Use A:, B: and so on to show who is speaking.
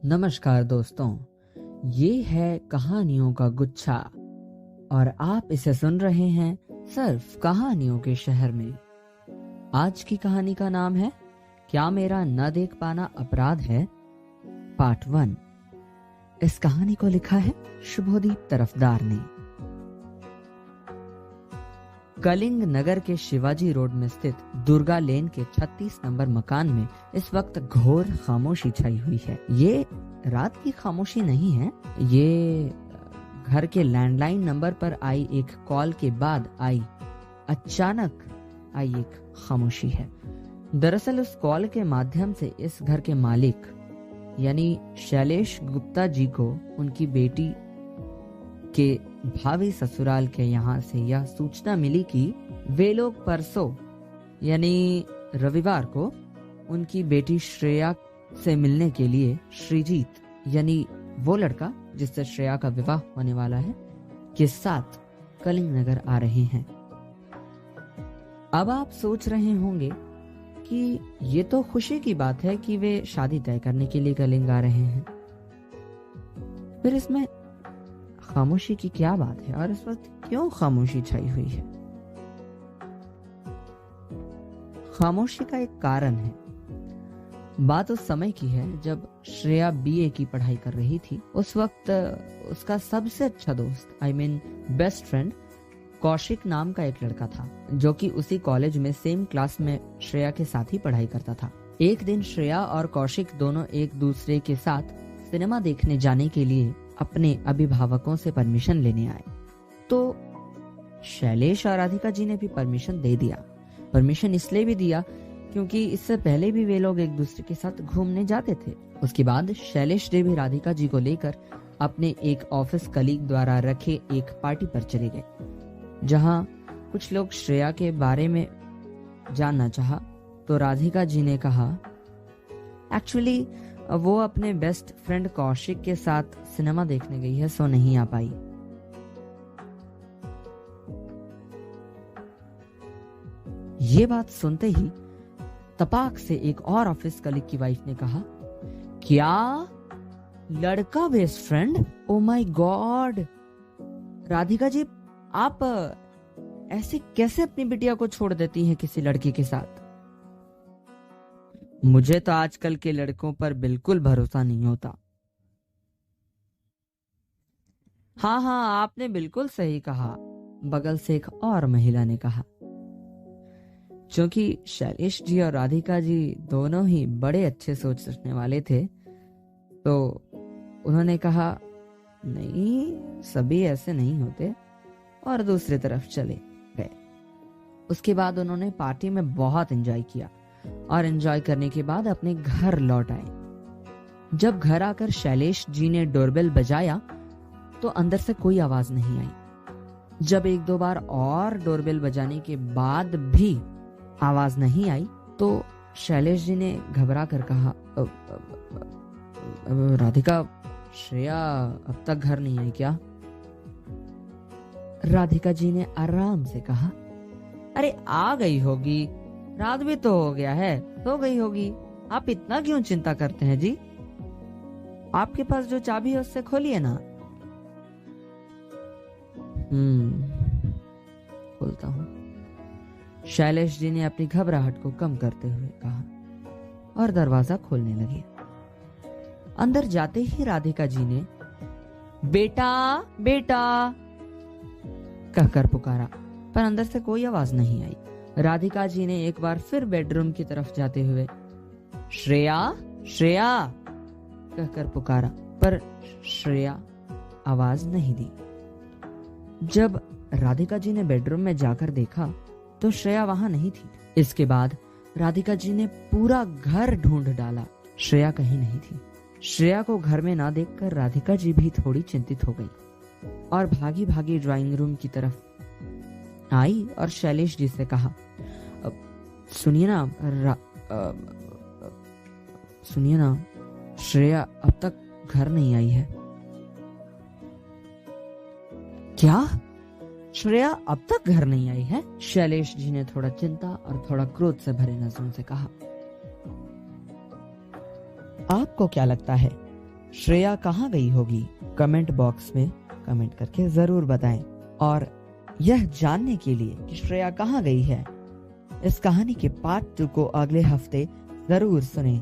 A: नमस्कार दोस्तों, ये है कहानियों का गुच्छा और आप इसे सुन रहे हैं सिर्फ कहानियों के शहर में। आज की कहानी का नाम है क्या मेरा न देख पाना अपराध है, पार्ट 1। इस कहानी को लिखा है शुभोदीप तरफदार ने। कलिंग नगर के शिवाजी रोड में स्थित दुर्गा लेन के 36 नंबर मकान में इस वक्त घोर खामोशी छाई हुई है। ये रात की खामोशी नहीं है, ये घर के लैंडलाइन नंबर पर आई एक कॉल के बाद अचानक आई एक खामोशी है। दरअसल उस कॉल के माध्यम से इस घर के मालिक यानी शैलेश गुप्ता जी को उनकी बेटी के भावी ससुराल के यहाँ से यह सूचना मिली कि वे लोग परसों यानी रविवार को उनकी बेटी श्रेया से मिलने के लिए श्रीजीत यानी वो लड़का जिससे श्रेया का विवाह होने वाला है के साथ कलिंग नगर आ रहे हैं। अब आप सोच रहे होंगे कि ये तो खुशी की बात है कि वे शादी तय करने के लिए कलिंग आ रहे हैं, फिर इसमें खामोशी की क्या बात है और इस वक्त क्यों खामोशी छाई हुई है? खामोशी का एक कारण है। बात उस समय की है जब श्रेया बीए की पढ़ाई कर रही थी। उस वक्त उसका सबसे अच्छा दोस्त बेस्ट फ्रेंड कौशिक नाम का एक लड़का था जो कि उसी कॉलेज में सेम क्लास में श्रेया के साथ ही पढ़ाई करता था। एक दिन श्रेया और कौशिक दोनों एक दूसरे के साथ सिनेमा देखने जाने के लिए अपने अभिभावकों से परमिशन लेने आए, तो शैलेश और राधिका जी ने भी परमिशन दे दिया। परमिशन इसलिए भी दिया क्योंकि इससे पहले भी वे लोग एक दूसरे के साथ घूमने जाते थे। उसके बाद शैलेश ने भी राधिका जी को लेकर अपने एक ऑफिस कलीग द्वारा रखे एक पार्टी पर चले गए, जहां कुछ लोग श्रेया के बारे में जानना चाहा तो राधिका जी ने कहा एक्चुअली वो अपने बेस्ट फ्रेंड कौशिक के साथ सिनेमा देखने गई है, सो नहीं आ पाई। ये बात सुनते ही तपाक से एक और ऑफिस कलीग की वाइफ ने कहा, क्या लड़का best friend? Oh my God, Radhika ji आप ऐसे कैसे अपनी बिटिया को छोड़ देती हैं किसी लड़के के साथ? मुझे तो आजकल के लड़कों पर बिल्कुल भरोसा नहीं होता। हाँ, आपने बिल्कुल सही कहा, बगल से एक और महिला ने कहा। क्योंकि शैलेश जी और राधिका जी दोनों ही बड़े अच्छे सोच रखने वाले थे, तो उन्होंने कहा नहीं, सभी ऐसे नहीं होते, और दूसरी तरफ चले गए। उसके बाद उन्होंने पार्टी में बहुत एंजॉय किया और एंजॉय करने के बाद अपने घर लौट आए। जब घर आकर शैलेश जी ने डोरबेल बजाया तो अंदर से कोई आवाज नहीं आई। जब एक दो बार और डोरबेल बजाने के बाद भी आवाज नहीं आई तो शैलेश जी ने घबरा कर कहा, राधिका, श्रेया अब तक घर नहीं आई क्या? राधिका जी ने आराम से कहा, अरे आ गई होगी, रात भी तो हो गया है, सो गई होगी, आप इतना क्यों चिंता करते हैं जी? आपके पास जो चाबी है उससे खोलिए ना। खोलता हूँ, शैलेश जी ने अपनी घबराहट को कम करते हुए कहा और दरवाजा खोलने लगे। अंदर जाते ही राधिका जी ने बेटा बेटा कहकर पुकारा, पर अंदर से कोई आवाज नहीं आई। राधिका जी ने एक बार फिर बेडरूम की तरफ जाते हुए श्रेया श्रेया कहकर पुकारा, पर श्रेया आवाज नहीं दी। जब राधिका जी ने बेडरूम में जाकर देखा तो श्रेया वहां नहीं थी। इसके बाद राधिका जी ने पूरा घर ढूंढ डाला, श्रेया कहीं नहीं थी। श्रेया को घर में ना देखकर राधिका जी भी थोड़ी चिंतित हो गई और भागी भागी ड्राइंग रूम की तरफ आई और शैलेश जी से कहा, सुनिए ना, श्रेया अब तक घर नहीं आई है। क्या? श्रेया अब तक घर नहीं आई है? शैलेश जी ने थोड़ा चिंता और थोड़ा क्रोध से भरे नजरों से कहा। आपको क्या लगता है श्रेया कहाँ गई होगी? कमेंट बॉक्स में कमेंट करके जरूर बताएं। और यह जानने के लिए कि श्रेया कहाँ गई है, इस कहानी के पार्ट 2 को अगले हफ्ते जरूर सुनें।